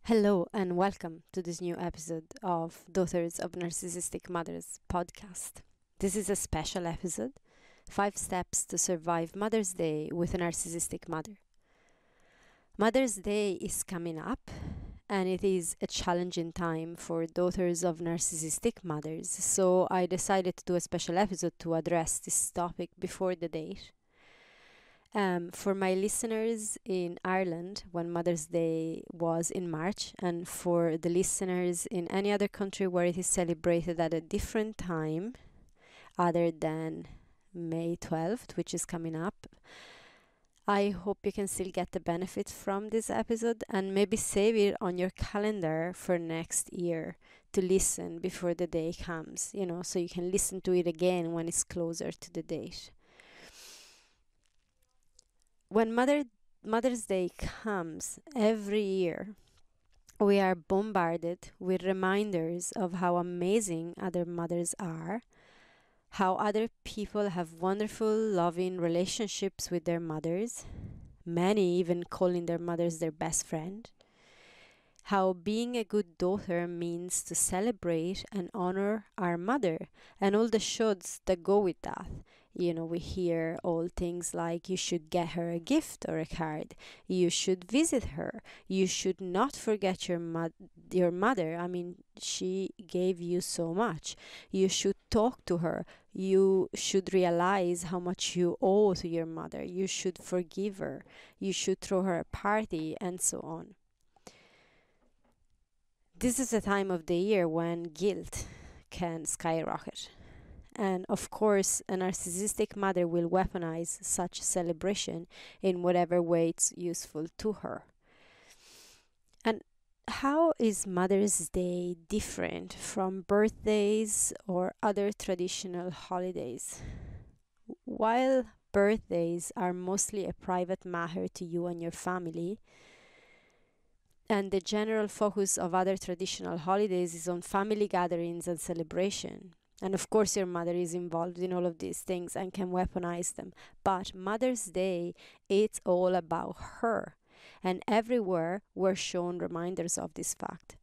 Hello and welcome to this new episode of Daughters of Narcissistic Mothers podcast. This is a special episode 5 Steps to Survive Mother's Day with a Narcissistic Mother. Mother's Day is coming up, and it is a challenging time for daughters of narcissistic mothers, so I decided to do a special episode to address this topic before the date. For my listeners in Ireland, when Mother's Day was in March, and for the listeners in any other country where it is celebrated at a different time other than May 12th, which is coming up, I hope you can still get the benefit from this episode and maybe save it on your calendar for next year to listen before the day comes, so you can listen to it again when it's closer to the date. When Mother's Day comes every year, we are bombarded with reminders of how amazing other mothers are, how other people have wonderful, loving relationships with their mothers, many even calling their mothers their best friend, how being a good daughter means to celebrate and honor our mother, and all the shoulds that go with that. We hear all things like you should get her a gift or a card, you should visit her, you should not forget your mother. I mean, she gave you so much. You should talk to her. You should realize how much you owe to your mother. You should forgive her. You should throw her a party, and so on. This is a time of the year when guilt can skyrocket. And of course, a narcissistic mother will weaponize such celebration in whatever way it's useful to her. And how is Mother's Day different from birthdays or other traditional holidays? While birthdays are mostly a private matter to you and your family, and the general focus of other traditional holidays is on family gatherings and celebration. And of course, your mother is involved in all of these things and can weaponize them. But Mother's Day, it's all about her. And everywhere we're shown reminders of this fact.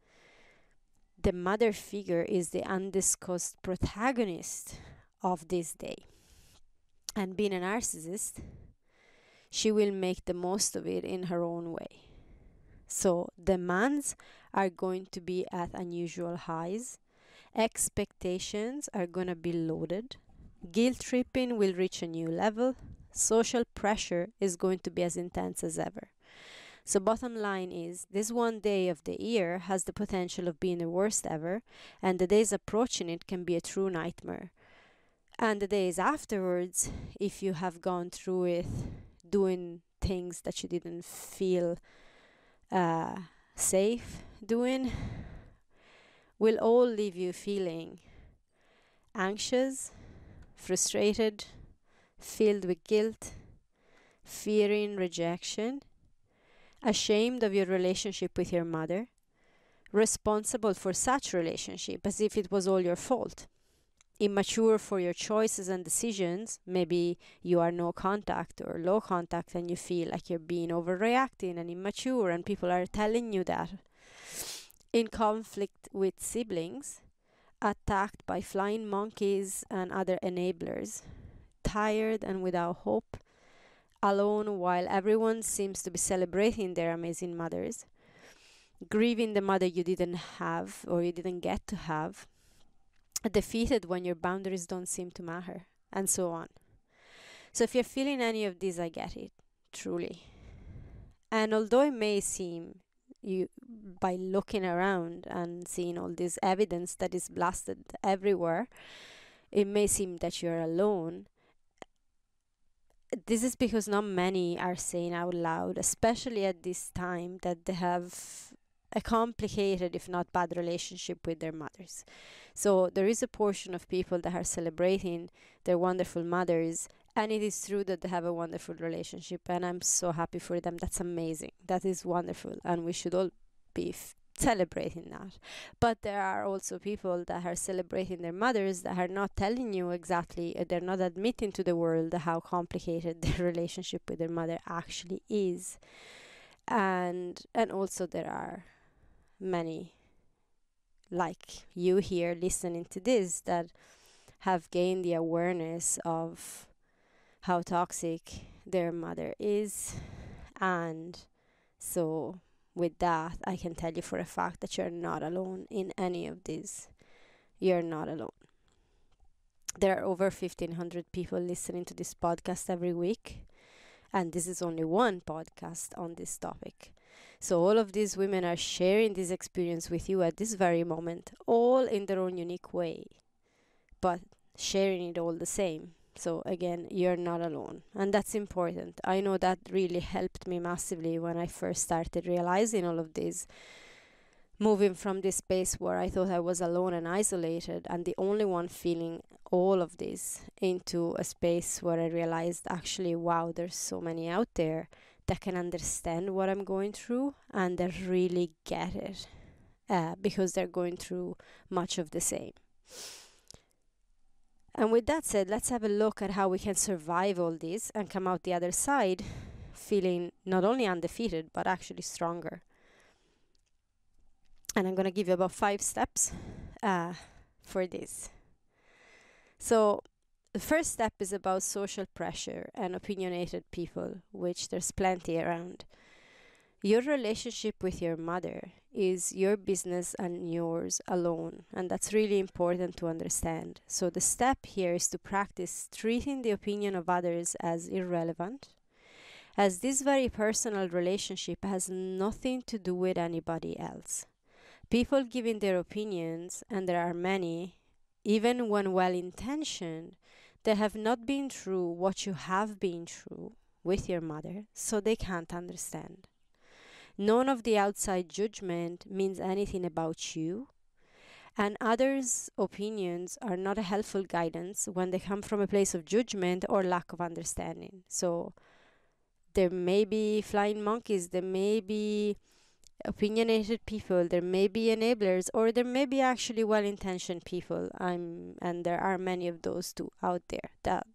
The mother figure is the undiscussed protagonist of this day. And being a narcissist, she will make the most of it in her own way. So demands are going to be at unusual highs. Expectations are going to be loaded. Guilt tripping will reach a new level. Social pressure is going to be as intense as ever. So bottom line is, this one day of the year has the potential of being the worst ever, and the days approaching it can be a true nightmare. And the days afterwards, if you have gone through it doing things that you didn't feel safe doing, will all leave you feeling anxious, frustrated, filled with guilt, fearing rejection, ashamed of your relationship with your mother, responsible for such relationship as if it was all your fault, immature for your choices and decisions. Maybe you are no contact or low contact and you feel like you're being overreacting and immature, and people are telling you that. In conflict with siblings, attacked by flying monkeys and other enablers, tired and without hope, alone while everyone seems to be celebrating their amazing mothers, grieving the mother you didn't have or you didn't get to have, defeated when your boundaries don't seem to matter, and so on. So if you're feeling any of these, I get it, truly. And although it may seem, you by looking around and seeing all this evidence that is blasted everywhere, it may seem that you're alone. This is because not many are saying out loud, especially at this time, that they have a complicated, if not bad, relationship with their mothers. So there is a portion of people that are celebrating their wonderful mothers, and it is true that they have a wonderful relationship, and I'm so happy for them. That's amazing. That is wonderful, and we should all be celebrating that. But there are also people that are celebrating their mothers that are not telling you exactly, they're not admitting to the world how complicated their relationship with their mother actually is. And also there are many like you here listening to this that have gained the awareness of how toxic their mother is. And so with that, I can tell you for a fact that you're not alone in any of this. You're not alone. There are over 1,500 people listening to this podcast every week, and this is only one podcast on this topic. So all of these women are sharing this experience with you at this very moment, all in their own unique way, but sharing it all the same. So again, you're not alone, and that's important. I know that really helped me massively when I first started realizing all of this, moving from this space where I thought I was alone and isolated and the only one feeling all of this, into a space where I realized actually, wow, there's so many out there that can understand what I'm going through and that really get it, because they're going through much of the same. And with that said, let's have a look at how we can survive all this and come out the other side feeling not only undefeated but actually stronger. And I'm going to give you about 5 steps for this. So the first step is about social pressure and opinionated people, which there's plenty around. Your relationship with your mother is your business and yours alone, and that's really important to understand. So the step here is to practice treating the opinion of others as irrelevant, as this very personal relationship has nothing to do with anybody else. People giving their opinions, and there are many, even when well-intentioned, they have not been through what you have been through with your mother, so they can't understand. None of the outside judgment means anything about you, and others' opinions are not a helpful guidance when they come from a place of judgment or lack of understanding. So there may be flying monkeys, there may be opinionated people, there may be enablers, or there may be actually well-intentioned people. And there are many of those too out there that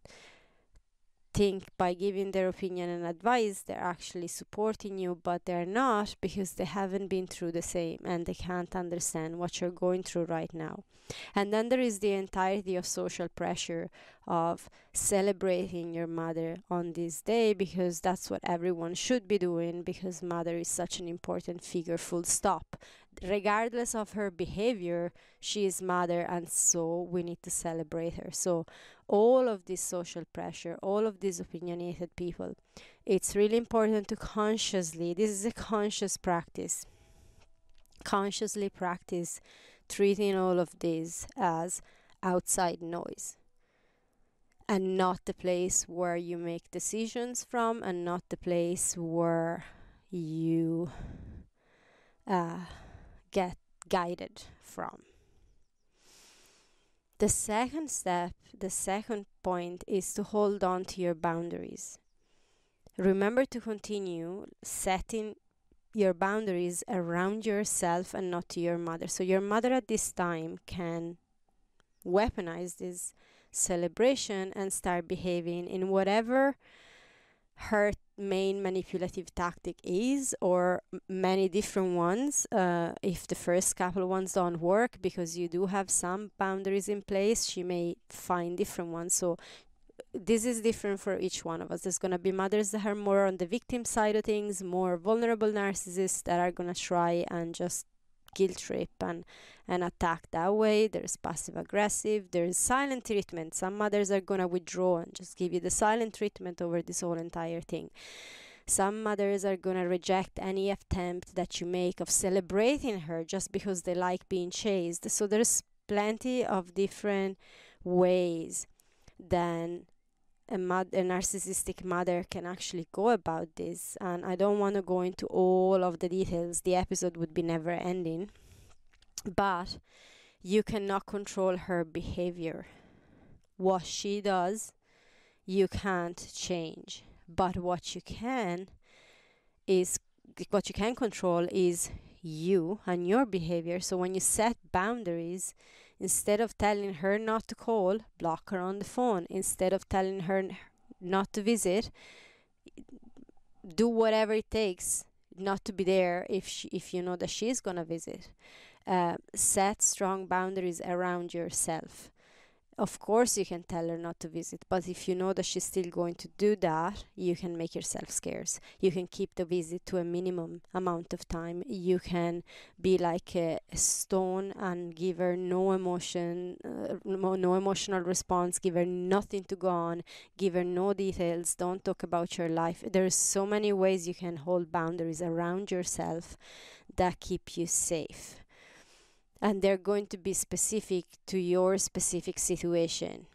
think by giving their opinion and advice they're actually supporting you, but they're not, because they haven't been through the same and they can't understand what you're going through right now. And then there is the entirety of social pressure of celebrating your mother on this day, because that's what everyone should be doing, because mother is such an important figure, full stop. Regardless of her behavior, she is mother, and so we need to celebrate her. So all of this social pressure, all of these opinionated people, it's really important to consciously, this is a conscious practice, consciously practice treating all of this as outside noise, and not the place where you make decisions from, and not the place where you get guided from. The second step, the second point, is to hold on to your boundaries. Remember to continue setting your boundaries around yourself and not to your mother. So your mother at this time can weaponize this celebration and start behaving in whatever her main manipulative tactic is, or many different ones. If the first couple ones don't work because you do have some boundaries in place, she may find different ones. So this is different for each one of us. There's going to be mothers that are more on the victim side of things, more vulnerable narcissists that are going to try and just guilt trip and attack that way. There's passive aggressive, there's silent treatment. Some mothers are going to withdraw and just give you the silent treatment over this whole entire thing. Some mothers are going to reject any attempt that you make of celebrating her just because they like being chased. So there's plenty of different ways then a narcissistic mother can actually go about this, and I don't want to go into all of the details. The episode would be never ending, but you cannot control her behavior. What she does, you can't change, but what you can control is you and your behavior. So when you set boundaries, instead of telling her not to call, block her on the phone. Instead of telling her not to visit, do whatever it takes. not to be there if you know that she's gonna visit. Set strong boundaries around yourself. Of course, you can tell her not to visit, but if you know that she's still going to do that, you can make yourself scarce. You can keep the visit to a minimum amount of time. You can be like a stone and give her no emotion, no emotional response, give her nothing to go on, give her no details, don't talk about your life. There's so many ways you can hold boundaries around yourself that keep you safe. And they're going to be specific to your specific situation.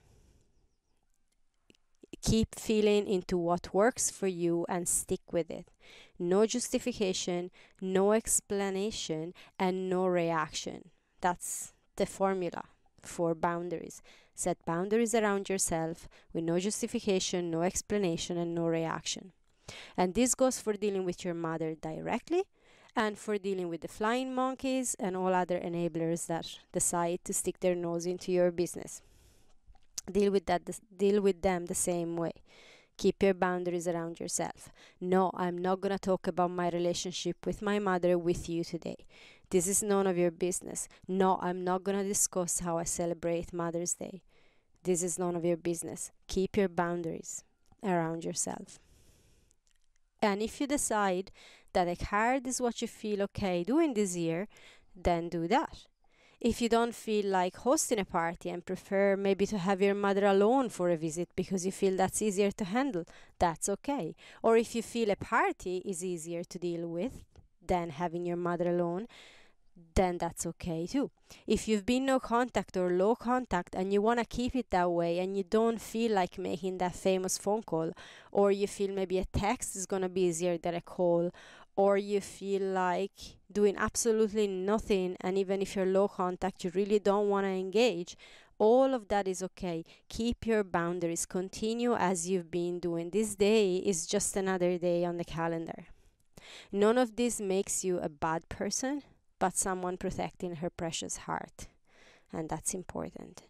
Keep feeling into what works for you and stick with it. No justification, no explanation, and no reaction. That's the formula for boundaries. Set boundaries around yourself with no justification, no explanation, and no reaction. And this goes for dealing with your mother directly, and for dealing with the flying monkeys and all other enablers that decide to stick their nose into your business. Deal with them the same way. Keep your boundaries around yourself. No, I'm not going to talk about my relationship with my mother with you today. This is none of your business. No, I'm not going to discuss how I celebrate Mother's Day. This is none of your business. Keep your boundaries around yourself. And if you decide that a card is what you feel okay doing this year, then do that. If you don't feel like hosting a party and prefer maybe to have your mother alone for a visit because you feel that's easier to handle, that's okay. Or if you feel a party is easier to deal with than having your mother alone, then that's okay too. If you've been no contact or low contact and you want to keep it that way and you don't feel like making that famous phone call, or you feel maybe a text is going to be easier than a call, or you feel like doing absolutely nothing, and even if you're low contact you really don't want to engage, all of that is okay. Keep your boundaries. Continue as you've been doing. This day is just another day on the calendar. None of this makes you a bad person, but someone protecting her precious heart. And that's important.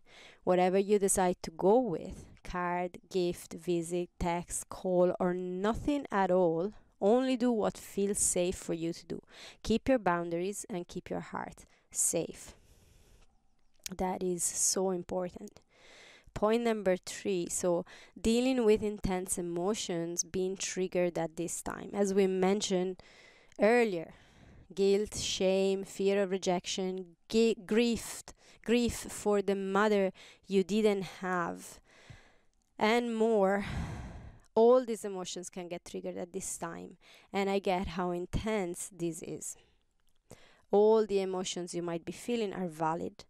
Whatever you decide to go with, card, gift, visit, text, call, or nothing at all, only do what feels safe for you to do. Keep your boundaries and keep your heart safe. That is so important. Point number 3. So, dealing with intense emotions being triggered at this time. As we mentioned earlier, guilt, shame, fear of rejection, grief for the mother you didn't have, and more. All these emotions can get triggered at this time, and I get how intense this is. All the emotions you might be feeling are valid,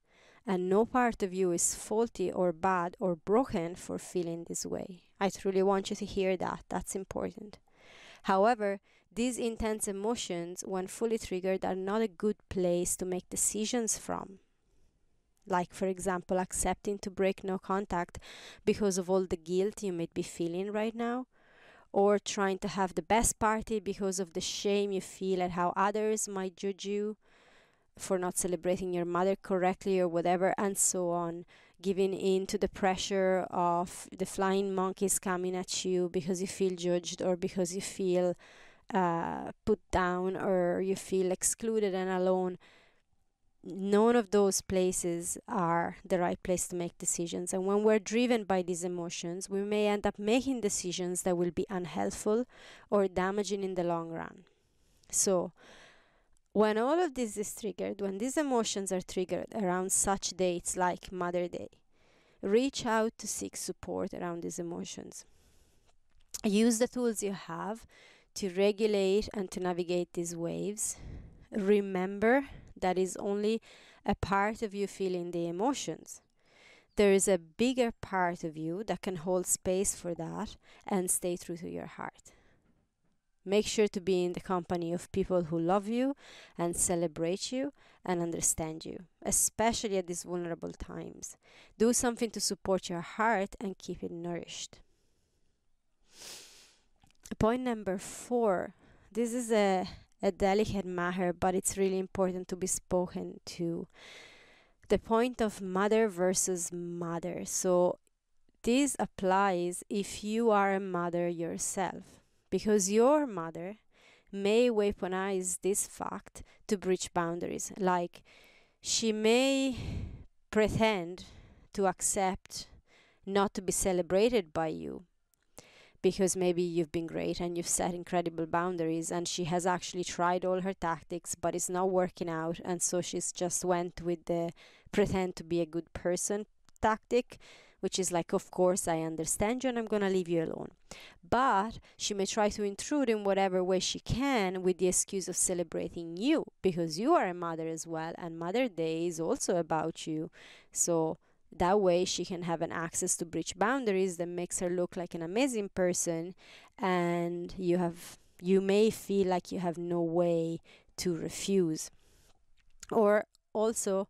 and no part of you is faulty or bad or broken for feeling this way. I truly want you to hear that. That's important. However, these intense emotions, when fully triggered, are not a good place to make decisions from. Like, for example, accepting to break no contact because of all the guilt you might be feeling right now, or trying to have the best party because of the shame you feel at how others might judge you for not celebrating your mother correctly or whatever, and so on. Giving in to the pressure of the flying monkeys coming at you because you feel judged, or because you feel put down, or you feel excluded and alone. None of those places are the right place to make decisions. And when we're driven by these emotions, we may end up making decisions that will be unhelpful or damaging in the long run. So, when all of this is triggered, when these emotions are triggered around such dates like Mother Day, reach out to seek support around these emotions. Use the tools you have to regulate and to navigate these waves. Remember that is only a part of you feeling the emotions. There is a bigger part of you that can hold space for that and stay true to your heart. Make sure to be in the company of people who love you and celebrate you and understand you, especially at these vulnerable times. Do something to support your heart and keep it nourished. Point number 4. This is a delicate matter, but it's really important to be spoken to. The point of mother versus mother. So this applies if you are a mother yourself, because your mother may weaponize this fact to breach boundaries. Like, she may pretend to accept not to be celebrated by you because maybe you've been great and you've set incredible boundaries, and she has actually tried all her tactics but it's not working out, and so she's just went with the pretend to be a good person tactic, which is like, of course I understand you and I'm gonna leave you alone. But she may try to intrude in whatever way she can with the excuse of celebrating you, because you are a mother as well, and Mother Day is also about you. So that way she can have an access to breach boundaries that makes her look like an amazing person, and you may feel like you have no way to refuse. Or also,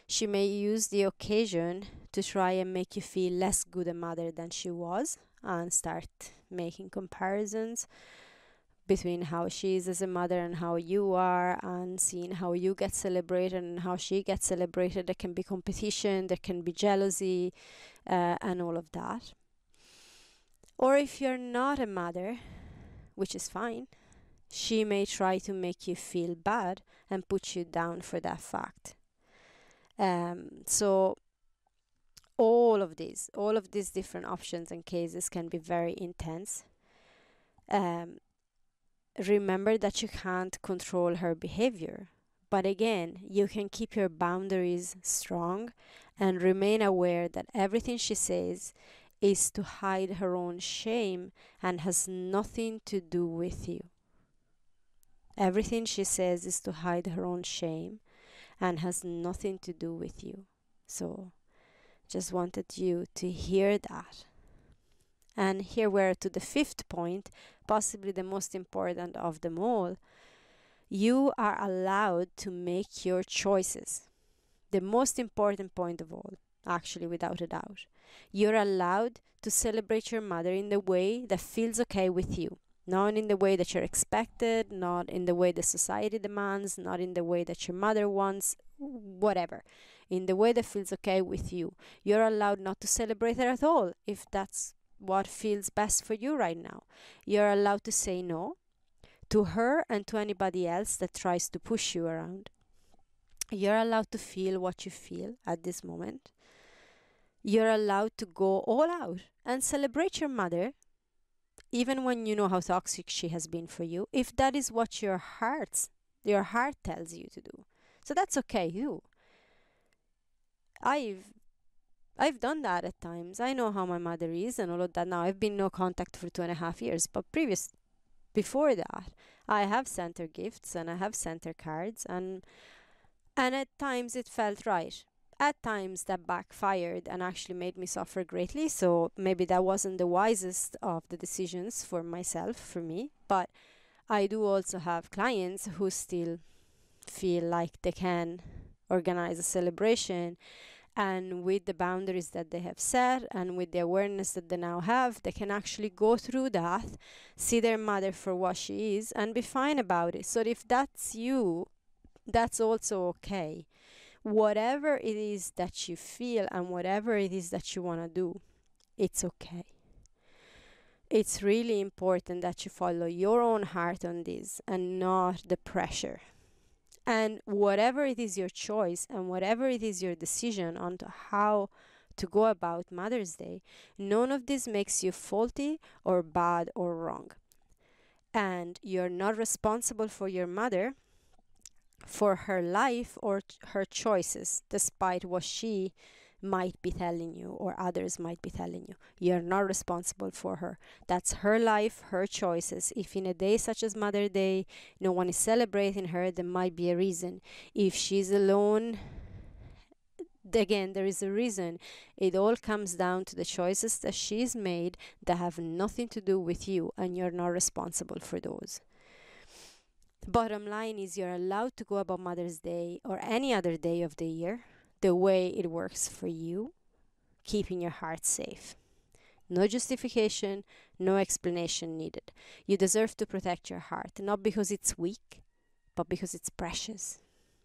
she may use the occasion to try and make you feel less good a mother than she was, and start making comparisons between how she is as a mother and how you are, and seeing how you get celebrated and how she gets celebrated. There can be competition, there can be jealousy, and all of that. Or if you're not a mother, which is fine, she may try to make you feel bad and put you down for that fact. So all of these different options and cases can be very intense. Remember that you can't control her behavior, but again, you can keep your boundaries strong and remain aware that everything she says is to hide her own shame and has nothing to do with you. Everything she says is to hide her own shame and has nothing to do with you. So just wanted you to hear that. And here we're to the fifth point, possibly the most important of them all. You are allowed to make your choices. The most important point of all, actually, without a doubt. You're allowed to celebrate your mother in the way that feels okay with you. Not in the way that you're expected, not in the way the society demands, not in the way that your mother wants, whatever. In the way that feels okay with you. You're allowed not to celebrate her at all if that's what feels best for you right now. You're allowed to say no to her and to anybody else that tries to push you around. You're allowed to feel what you feel at this moment. You're allowed to go all out and celebrate your mother, even when you know how toxic she has been for you, if that is what your heart tells you to do. So that's okay too. I've done that at times. I know how my mother is and all of that. Now I've been no contact for 2.5 years, but before that, I have sent her gifts and I have sent her cards, and at times it felt right. At times that backfired and actually made me suffer greatly. So maybe that wasn't the wisest of the decisions for myself, for me. But I do also have clients who still feel like they can organize a celebration, and with the boundaries that they have set and with the awareness that they now have, they can actually go through that, see their mother for what she is, and be fine about it. So if that's you, that's also okay. Whatever it is that you feel and whatever it is that you want to do, it's okay. It's really important that you follow your own heart on this and not the pressure. And whatever it is your choice and whatever it is your decision on to how to go about Mother's Day, none of this makes you faulty or bad or wrong. And you're not responsible for your mother, for her life or her choices, despite what she might be telling you or others might be telling you. You're not responsible for her. That's her life, her choices. If in a day such as Mother Day, no one is celebrating her, there might be a reason. If she's alone, again, there is a reason. It all comes down to the choices that she's made that have nothing to do with you, and you're not responsible for those. Bottom line is, you're allowed to go about Mother's Day or any other day of the year the way it works for you, keeping your heart safe. No justification, no explanation needed. You deserve to protect your heart, not because it's weak, but because it's precious.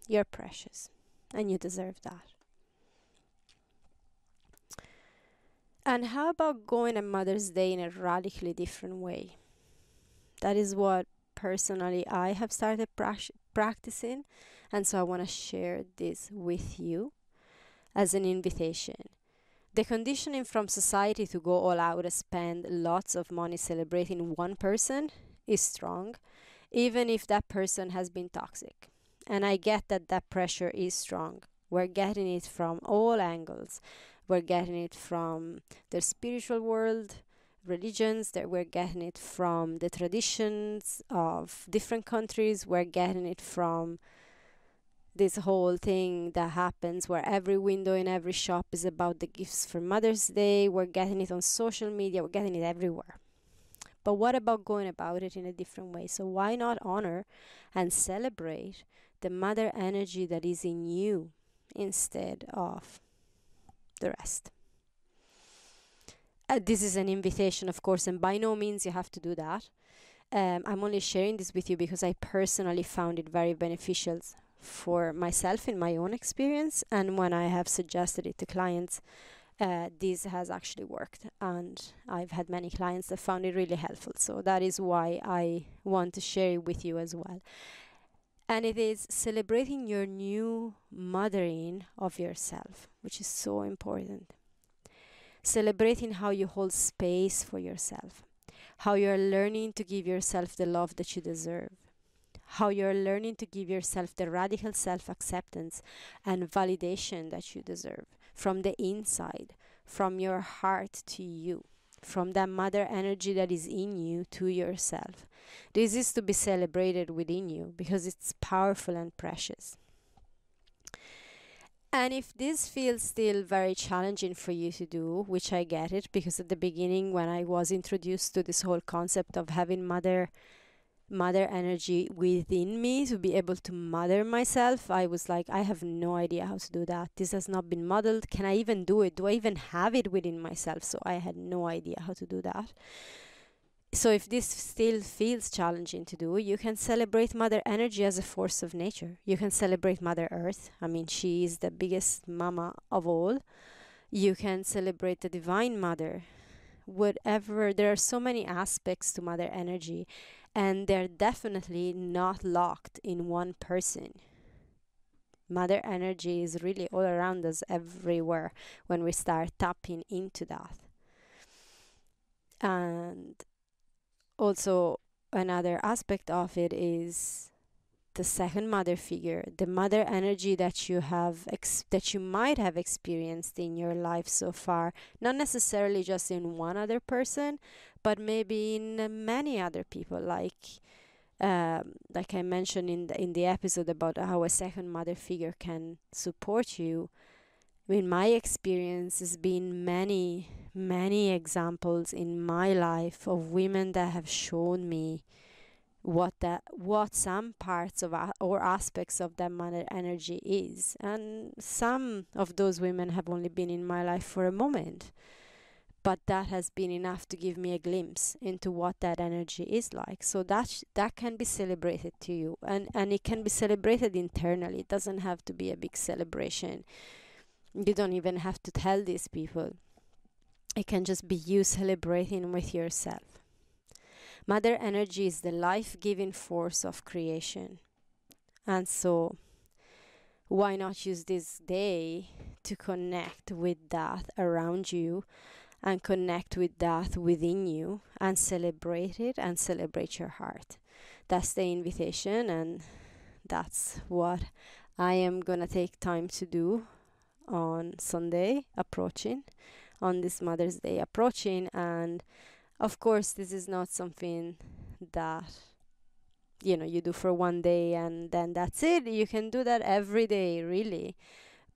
You're precious, and you deserve that. And how about going on Mother's Day in a radically different way? That is what personally I have started practicing, and so I want to share this with you as an invitation. The conditioning from society to go all out and spend lots of money celebrating one person is strong, even if that person has been toxic. And I get that that pressure is strong. We're getting it from all angles. We're getting it from the spiritual world, religions, that we're getting it from the traditions of different countries, we're getting it from this whole thing that happens where every window in every shop is about the gifts for Mother's Day. We're getting it on social media, we're getting it everywhere. But what about going about it in a different way? So why not honor and celebrate the mother energy that is in you instead of the rest? This is an invitation, of course, and by no means you have to do that. I'm only sharing this with you because I personally found it very beneficial for myself in my own experience, and when I have suggested it to clients, this has actually worked, and I've had many clients that found it really helpful. So that is why I want to share it with you as well. And it is celebrating your new mothering of yourself, which is so important. Celebrating how you hold space for yourself, how you're learning to give yourself the love that you deserve, how you're learning to give yourself the radical self-acceptance and validation that you deserve from the inside, from your heart to you, from that mother energy that is in you to yourself. This is to be celebrated within you because it's powerful and precious. And if this feels still very challenging for you to do, which I get it, because at the beginning when I was introduced to this whole concept of having mother energy within me to be able to mother myself, I was like, I have no idea how to do that. This has not been modeled. Can I even do it? Do I even have it within myself? So I had no idea how to do that. So if this still feels challenging to do, you can celebrate mother energy as a force of nature. You can celebrate Mother Earth. I mean, she is the biggest mama of all. You can celebrate the Divine Mother. Whatever, there are so many aspects to mother energy, and they're definitely not locked in one person. Mother energy is really all around us everywhere when we start tapping into that. And also another aspect of it is the second mother figure, the mother energy that you have that you might have experienced in your life so far, not necessarily just in one other person, but maybe in many other people, like I mentioned in the episode about how a second mother figure can support you. In my experience, has been many examples in my life of women that have shown me what some parts of or aspects of that mother energy is. And some of those women have only been in my life for a moment, but that has been enough to give me a glimpse into what that energy is like. So that can be celebrated to you, and it can be celebrated internally. It doesn't have to be a big celebration. You don't even have to tell these people. It can just be you celebrating with yourself. Mother energy is the life-giving force of creation. And so why not use this day to connect with that around you and connect with that within you and celebrate it and celebrate your heart. That's the invitation, and that's what I am going to take time to do on Sunday approaching, on this Mother's Day approaching. And of course, this is not something that you do for one day and then that's it. You can do that every day, really,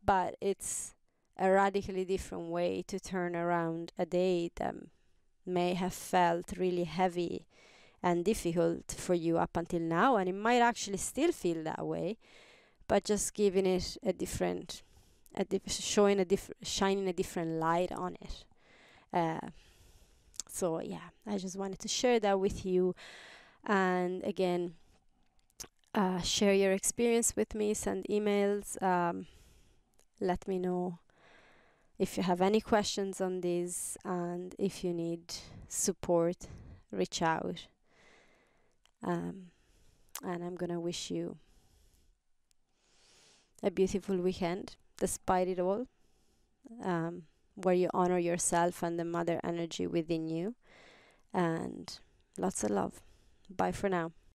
but it's a radically different way to turn around a day that may have felt really heavy and difficult for you up until now, and it might actually still feel that way, but just giving it a different shining a different light on it. So yeah, I just wanted to share that with you. And again, share your experience with me, send emails, let me know if you have any questions on this, and if you need support, reach out. Um, and I'm gonna wish you a beautiful weekend, despite it all, where you honor yourself and the mother energy within you. And lots of love. Bye for now.